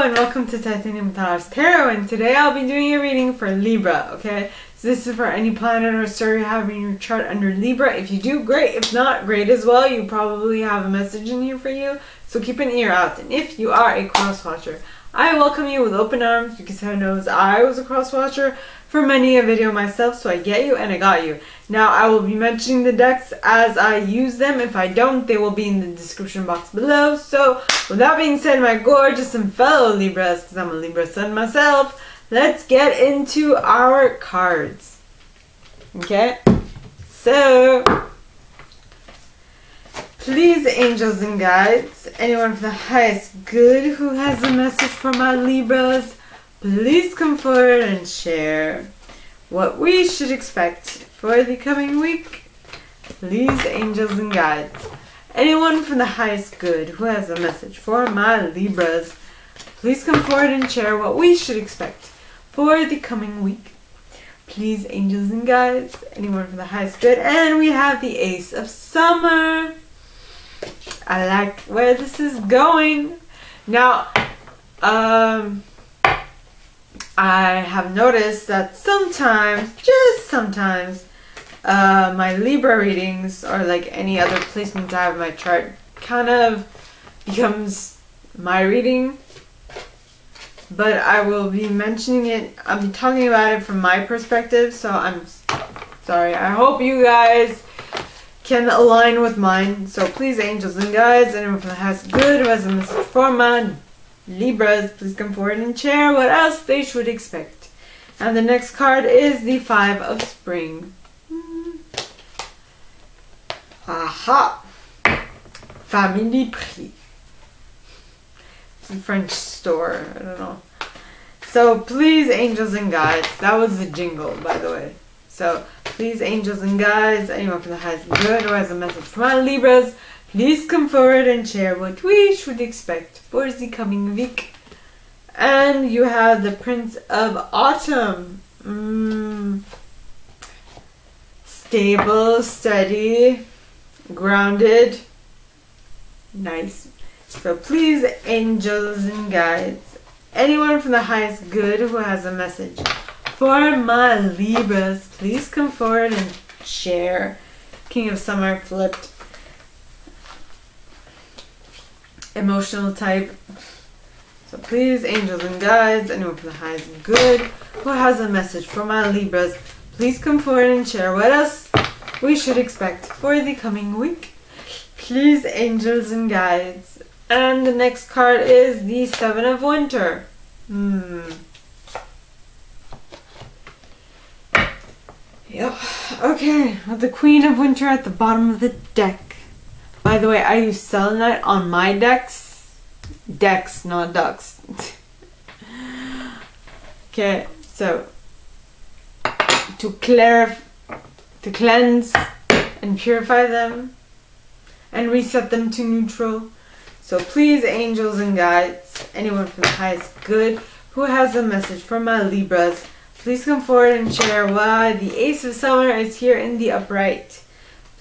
Hello and welcome to Titanium Taras Tarot, and today I'll be doing a reading for Libra, okay? So this is for any planet or star you have in your chart under Libra. If you do, great. If not, great as well. You probably have a message in here for you, so keep an ear out. And if you are a cross-watcher, I welcome you with open arms because who knows, I was a cross-watcher for many a video myself, so I get you and I got you. Now, I will be mentioning the decks as I use them. If I don't, they will be in the description box below. So, with that being said, my gorgeous and fellow Libras, because I'm a Libra sun myself, let's get into our cards. Okay? So, please, angels and guides, anyone for the highest good who has a message for my Libras, please come forward and share what we should expect for the coming week. Please, angels and guides, anyone from the highest good who has a message for my Libras, please come forward and share what we should expect for the coming week. Please, angels and guides, anyone from the highest good. And we have the Ace of Summer. I like where this is going. Now, I have noticed that sometimes, just sometimes, my Libra readings or like any other placement I have in my chart kind of becomes my reading. But I will be mentioning it, I'll be talking about it from my perspective, so I'm sorry. I hope you guys can align with mine. So please, angels and guides, anyone from the highest good who has a message for my Libras, please come forward and share what else they should expect. And the next card is the Five of Spring. Aha! Family Prix. It's a French store, I don't know. So please, angels and guides, that was the jingle, by the way. So please, angels and guides, anyone from the highest good who has a message for my Libras, please come forward and share what we should expect for the coming week. And you have the Prince of Autumn. Stable, steady, grounded. Nice. So please, angels and guides, anyone from the highest good who has a message for my Libras, please come forward and share. King of Summer flipped. Emotional type. So please, angels and guides, anyone from the highest good who has a message for my Libras, please come forward and share what else we should expect for the coming week. Please, angels and guides. And the next card is the Seven of Winter. Yep. Okay, with the Queen of Winter at the bottom of the deck. By the way, I use selenite on my decks. Decks, not ducks. Okay, so to cleanse and purify them and reset them to neutral. So please, angels and guides, anyone from the highest good who has a message for my Libras, please come forward and share why the Ace of Summer is here in the upright.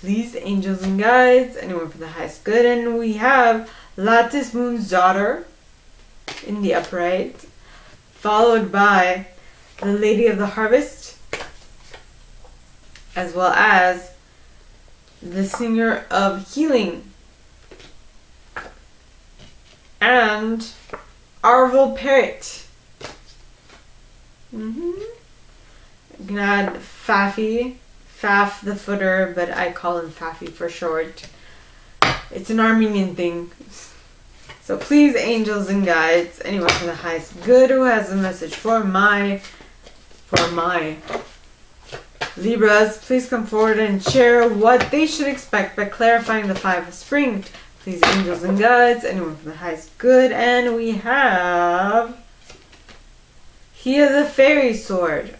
Please, angels and guides, anyone from the highest good. And we have Lattice Moon's Daughter in the upright, followed by the Lady of the Harvest, as well as the Singer of Healing, and Arval Parrot. You can add Faf the Footer, but I call him Fafi for short. It's an Armenian thing. So please, angels and guides, anyone from the highest good who has a message for my Libras, please come forward and share what they should expect by clarifying the Five of Spring. Please, angels and guides, anyone from the highest good. And we have here the Fairy Sword.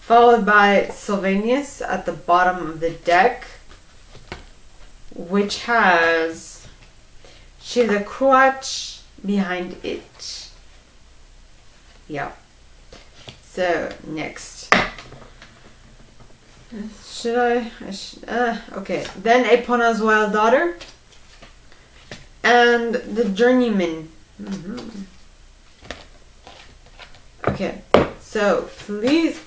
Followed by Sylvanus at the bottom of the deck, which has the crotch behind it. Yeah. So next, okay. Then Epona's Wild Daughter and the Journeyman Okay, so please,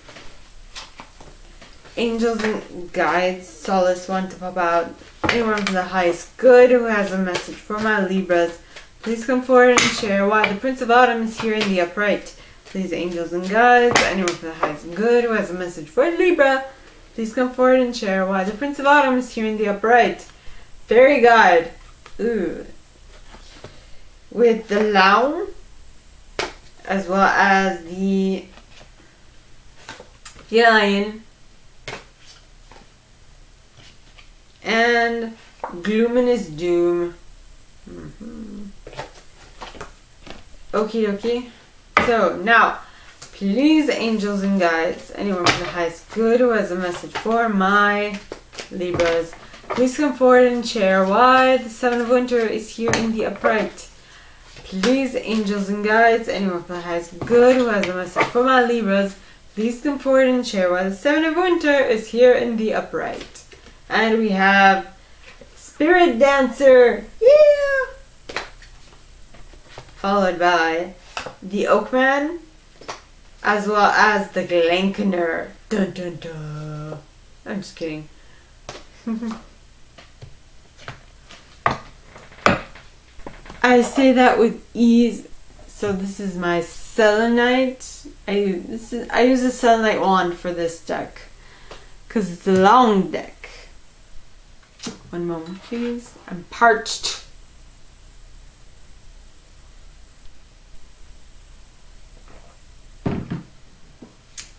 angels and guides, solace one to pop out. Anyone from the highest good who has a message for my Libras, please come forward and share why the Prince of Autumn is here in the upright. Please, angels and guides, anyone from the highest good who has a message for Libra, please come forward and share why the Prince of Autumn is here in the upright. Fairy guide, ooh, with the Laun, as well as the Lion, and Gloom Doom. Okie dokie. So now, please, angels and guides, anyone from the highest good who has a message for my Libras, please come forward and share why the Seven of Winter is here in the upright. Please, angels and guides, anyone from the highest good who has a message for my Libras, please come forward and share why the Seven of Winter is here in the upright. And we have Spirit Dancer, yeah! Followed by the Oakman, as well as the Glenkener. Dun dun dun. I'm just kidding. I say that with ease. So this is my selenite. I use a selenite wand for this deck because it's a long deck. One moment, please. I'm parched.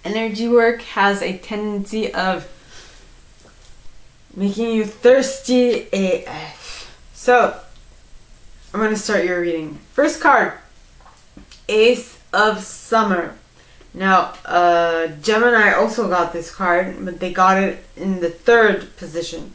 Energy work has a tendency of making you thirsty AF. So, I'm going to start your reading. First card, Ace of Summer. Now, Gemini also got this card, but they got it in the 3rd position.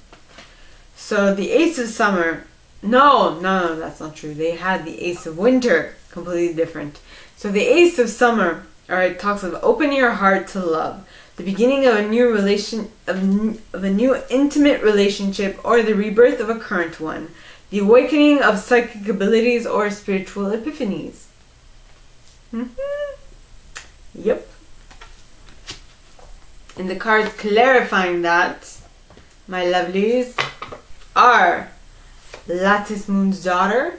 So, the Ace of Summer, no, that's not true. They had the Ace of Winter, completely different. So, the Ace of Summer, alright, talks of opening your heart to love, the beginning of a new of a new intimate relationship, or the rebirth of a current one, the awakening of psychic abilities or spiritual epiphanies. Yep. And the cards clarifying that, my lovelies, are Lattice Moon's Daughter,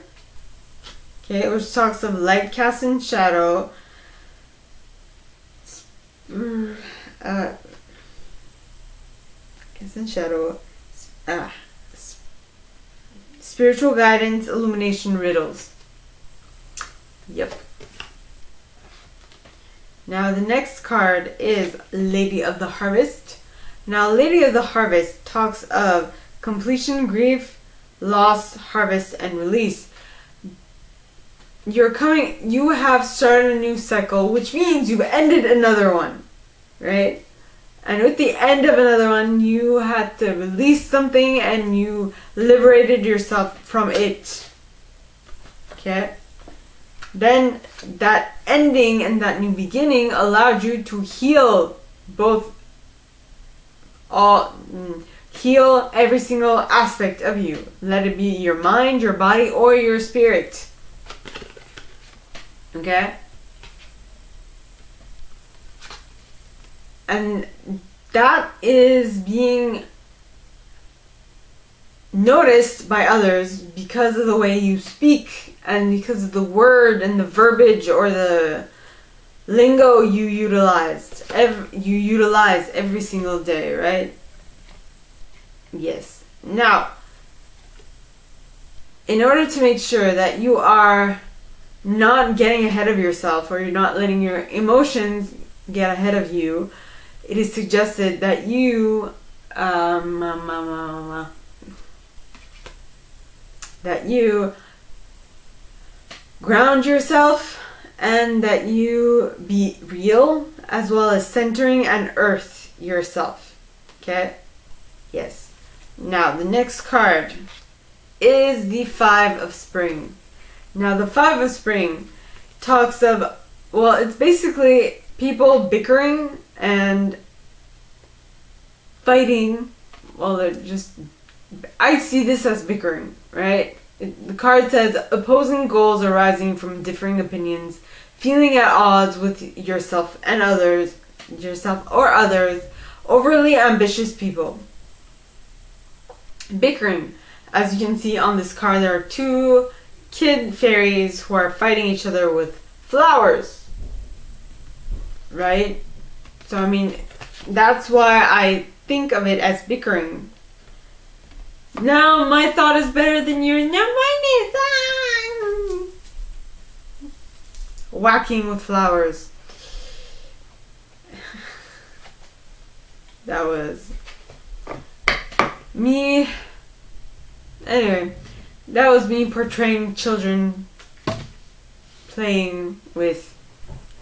okay, which talks of light cast and shadow, spiritual guidance, illumination, riddles. Yep. Now the next card is Lady of the Harvest. Now Lady of the Harvest talks of completion, grief, loss, harvest, and release. You have started a new cycle, which means you've ended another one, right? And with the end of another one, you had to release something and you liberated yourself from it. Okay? Then that ending and that new beginning allowed you to heal heal every single aspect of you. Let it be your mind, your body, or your spirit. Okay? And that is being noticed by others because of the way you speak and because of the word and the verbiage or the lingo you utilize every single day, right? Yes. Now, in order to make sure that you are not getting ahead of yourself or you're not letting your emotions get ahead of you, it is suggested that you ground yourself and that you be real, as well as centering and earth yourself. Okay? Yes. Now, the next card is the Five of Spring. Now, the Five of Spring talks of, well, it's basically people bickering and fighting. Well, I see this as bickering, right? The card says opposing goals arising from differing opinions, feeling at odds with yourself and others, overly ambitious people. Bickering. As you can see on this card, there are two kid fairies who are fighting each other with flowers. Right? So, I mean, that's why I think of it as bickering. Now, my thought is better than yours. Now, mine is... Whacking with flowers. That was me. Anyway, that was me portraying children playing with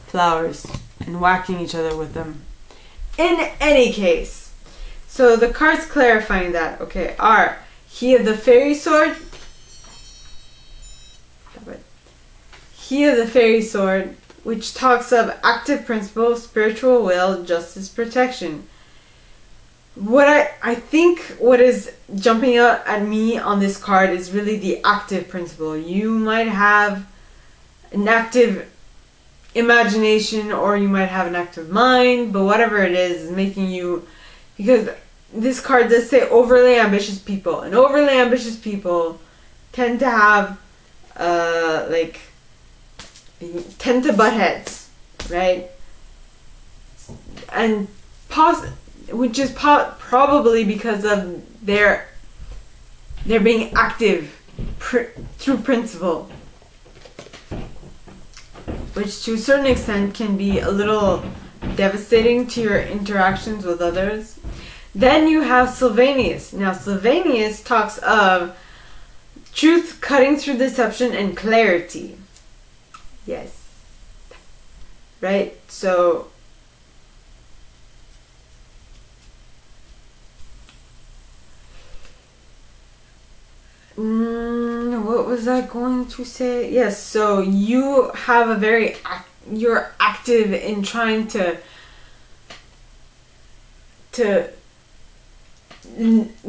flowers and whacking each other with them. In any case, so the cards clarifying that, okay, are He of the Fairy Sword. He of the Fairy Sword, which talks of active principle, spiritual will, justice, protection. What I think what is jumping out at me on this card is really the active principle. You might have an active imagination or you might have an active mind, but whatever it is making you, because this card does say overly ambitious people, and overly ambitious people tend to have tend to butt heads, right? And which is probably because of their being active through principle, which to a certain extent can be a little devastating to your interactions with others. Then you have Sylvanus. Now Sylvanus talks of truth cutting through deception and clarity. Yes. Right? So what was I going to say? Yes, so you have you're active in trying to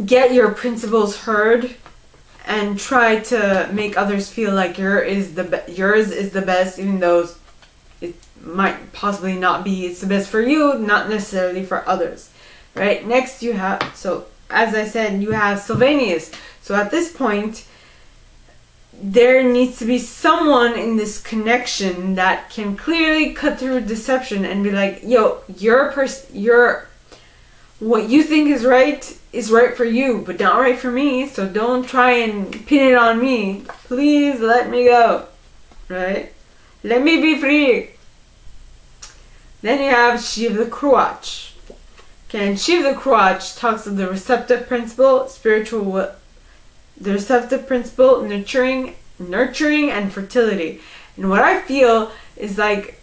get your principles heard and try to make others feel like yours is the best, even though it might possibly not be. It's the best for you, not necessarily for others, right? Next you have, so as I said, you have Sylvanus. So at this point, there needs to be someone in this connection that can clearly cut through deception and be like, yo, what you think is right for you, but not right for me, so don't try and pin it on me. Please let me go, right? Let me be free. Then you have She of the Cruach. Okay, and She of the Cruach talks of the receptive principle, the receptive principle, nurturing and fertility. And what I feel is like,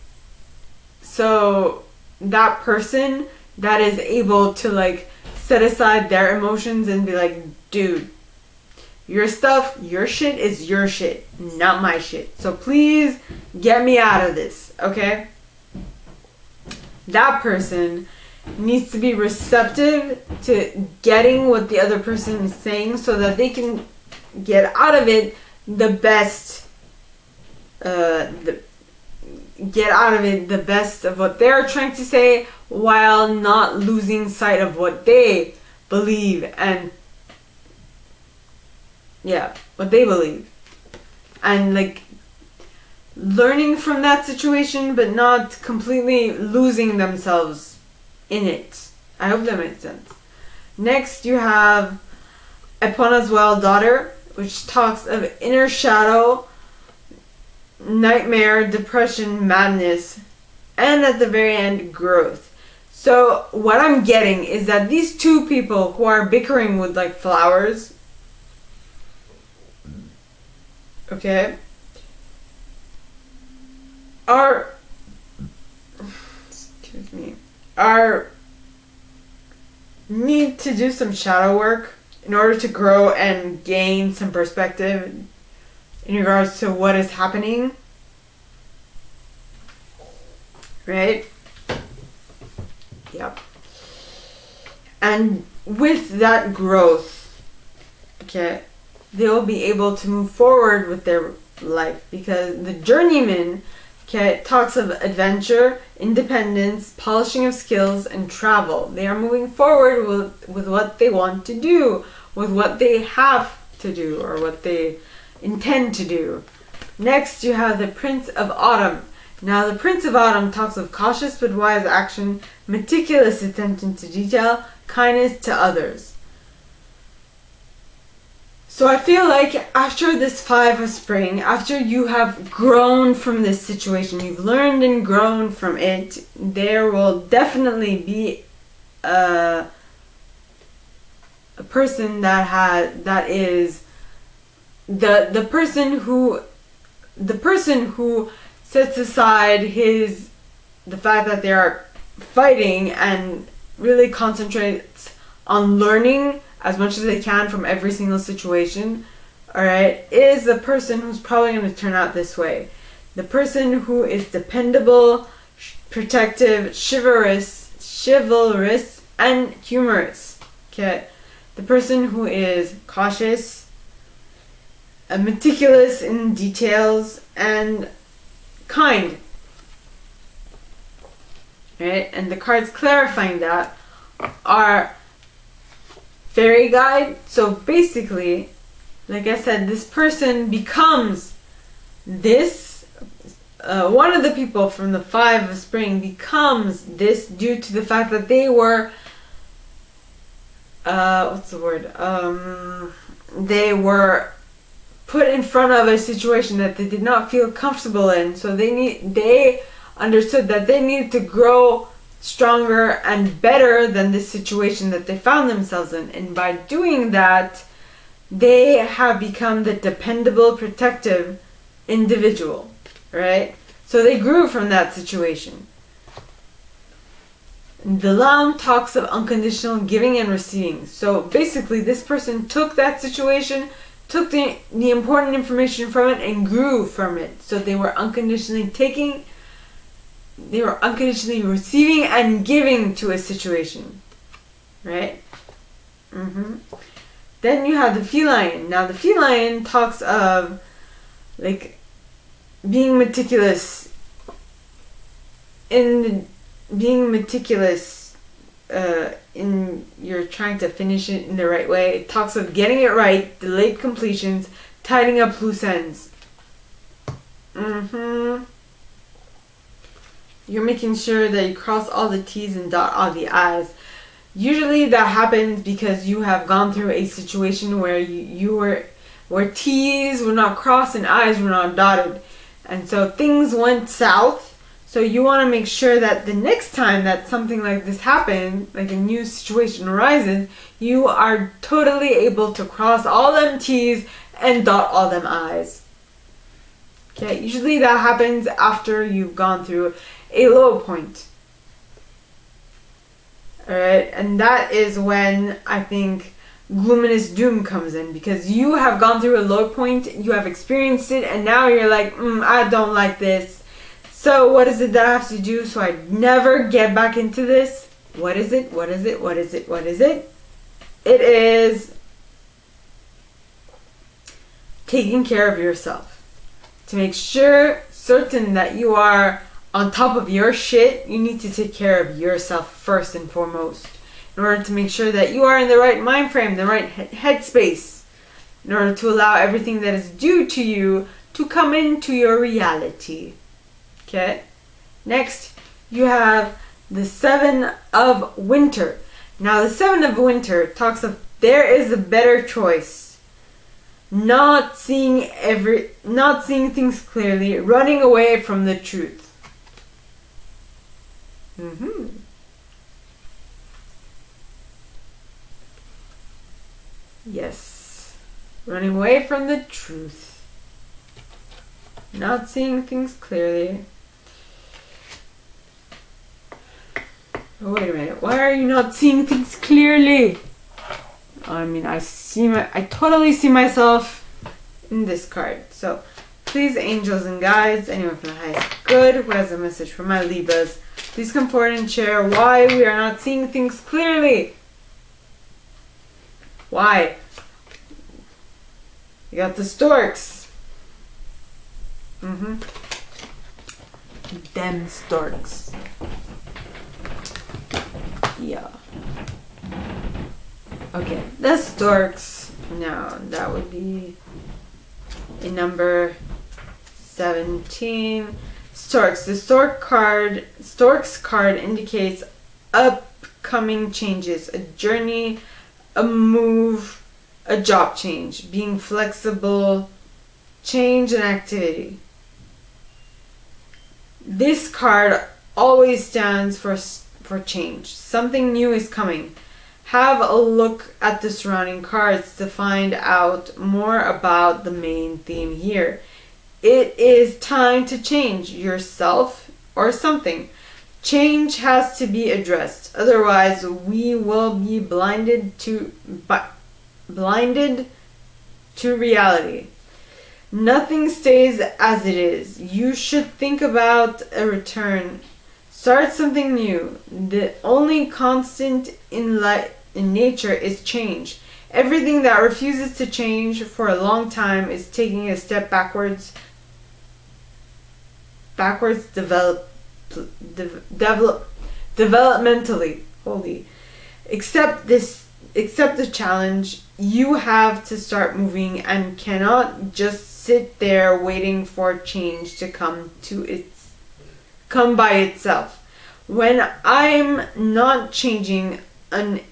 so that person that is able to like set aside their emotions and be like, dude, your stuff, your shit is your shit, not my shit. So please get me out of this, okay? That person needs to be receptive to getting what the other person is saying so that they can get out of it the best of what they're trying to say, while not losing sight of what they believe and what they believe, and like learning from that situation but not completely losing themselves in it. I hope that makes sense. Next you have Epona's Well Daughter, which talks of inner shadow, nightmare, depression, madness, and at the very end, growth. So what I'm getting is that these two people who are bickering with like flowers, okay, need to do some shadow work in order to grow and gain some perspective in regards to what is happening, right? Yep. And with that growth, okay, they will be able to move forward with their life, because the journeyman, okay, talks of adventure, independence, polishing of skills, and travel. They are moving forward with what they want to do, with what they have to do, or what they intend to do. Next, you have the Prince of Autumn. Now, the Prince of Autumn talks of cautious but wise action, meticulous attention to detail, kindness to others. So I feel like after this Five of Spring, after you have grown from this situation, you've learned and grown from it, there will definitely be a person that is the person who sets aside the fact that they are fighting and really concentrates on learning as much as they can from every single situation, alright, is the person who's probably going to turn out this way. The person who is dependable, protective, chivalrous, and humorous. Okay? The person who is cautious, meticulous in details, and kind. Right? And the cards clarifying that are Fairy Guide. So basically, like I said, this person becomes this, one of the people from the Five of Spring becomes this due to the fact that they were, they were put in front of a situation that they did not feel comfortable in. So they understood that they needed to grow stronger and better than this situation that they found themselves in. And by doing that, they have become the dependable, protective individual, right? So they grew from that situation. The Lamb talks of unconditional giving and receiving. So basically, this person took that situation, took the important information from it, and grew from it. So they were unconditionally receiving and giving to a situation, right? Then you have the feline. Now the feline talks of like being meticulous in you're trying to finish it in the right way. It talks of getting it right, delayed completions, tidying up loose ends. You're making sure that you cross all the T's and dot all the I's. Usually that happens because you have gone through a situation where where T's were not crossed and I's were not dotted. And so things went south. So you want to make sure that the next time that something like this happens, like a new situation arises, you are totally able to cross all them T's and dot all them I's. Okay, usually that happens after you've gone through a low point. Alright, and that is when I think gloominess doom comes in, because you have gone through a low point, you have experienced it, and now you're like, I don't like this. So what is it that I have to do so I never get back into this? What is it? What is it? What is it? What is it? It is taking care of yourself. To make certain that you are on top of your shit, you need to take care of yourself first and foremost. In order to make sure that you are in the right mind frame, the right headspace. In order to allow everything that is due to you to come into your reality. Okay? Next, you have the Seven of Winter. Now, the Seven of Winter talks of there is a better choice. Not seeing things clearly, running away from the truth. Yes. Running away from the truth. Not seeing things clearly. Oh, wait a minute. Why are you not seeing things clearly? I mean, I totally see myself in this card. So, please, angels and guides, anyone from the highest good who has a message for my Libras, please come forward and share why we are not seeing things clearly. Why? You got the storks. Them storks. Yeah. Okay, the storks. Now, that would be in number 17. Storks. The storks card indicates upcoming changes, a journey, a move, a job change, being flexible, change and activity. This card always stands for change. Something new is coming. Have a look at the surrounding cards to find out more about the main theme here. It is time to change yourself or something. Change has to be addressed. Otherwise, we will be blinded to reality. Nothing stays as it is. You should think about a return. Start something new. The only constant in nature is change. Everything that refuses to change for a long time is taking a step backwards developmentally. Accept the challenge. You have to start moving and cannot just sit there waiting for change to come by itself. When I'm not changing, an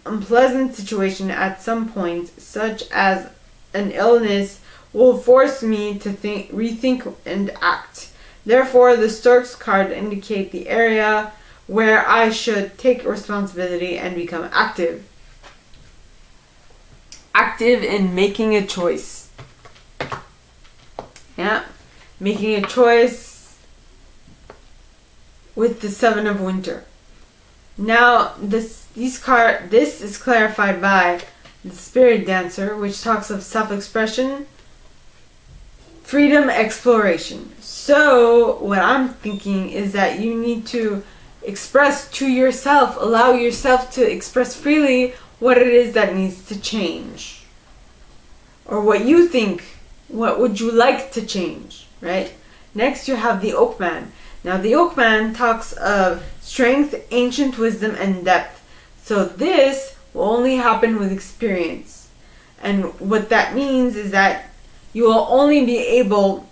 unpleasant situation at some point, such as an illness, will force me to rethink and act. Therefore, the storks card indicate the area where I should take responsibility and become active. Active in making a choice. Yeah, making a choice with the Seven of Winter. Now, this is clarified by the Spirit Dancer, which talks of self-expression, freedom, exploration. So, what I'm thinking is that you need to express to yourself, allow yourself to express freely what it is that needs to change. Or what you think, what would you like to change, right? Next, you have the Oakman. Now, the Oakman talks of strength, ancient wisdom, and depth. So this will only happen with experience. And what that means is that you will only be able,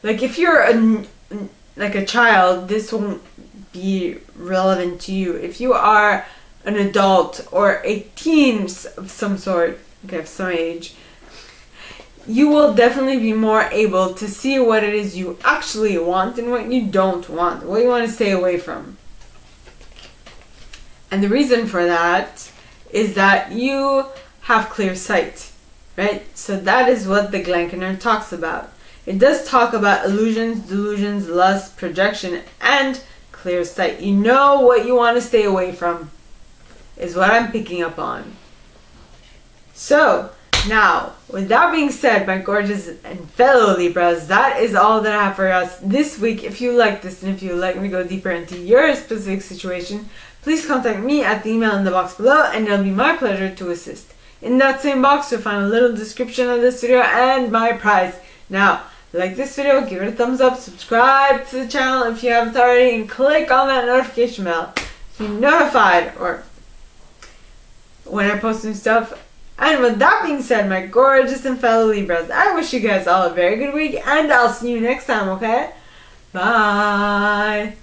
like if you're a child, this won't be relevant to you. If you are an adult or a teen of some sort, okay, of some age, you will definitely be more able to see what it is you actually want and what you don't want, what you want to stay away from. And the reason for that is that you have clear sight, right? So that is what the Glencairn talks about. It does talk about illusions, delusions, lust, projection, and clear sight. You know what you want to stay away from, is what I'm picking up on. So, now, with that being said, my gorgeous and fellow Libras, that is all that I have for us this week. If you like this and if you would like me to go deeper into your specific situation, please contact me at the email in the box below and it'll be my pleasure to assist. In that same box, you'll find a little description of this video and my prize. Now, like this video, give it a thumbs up, subscribe to the channel if you haven't already, and click on that notification bell to be notified or when I post new stuff. And with that being said, my gorgeous and fellow Libras, I wish you guys all a very good week, and I'll see you next time, okay? Bye!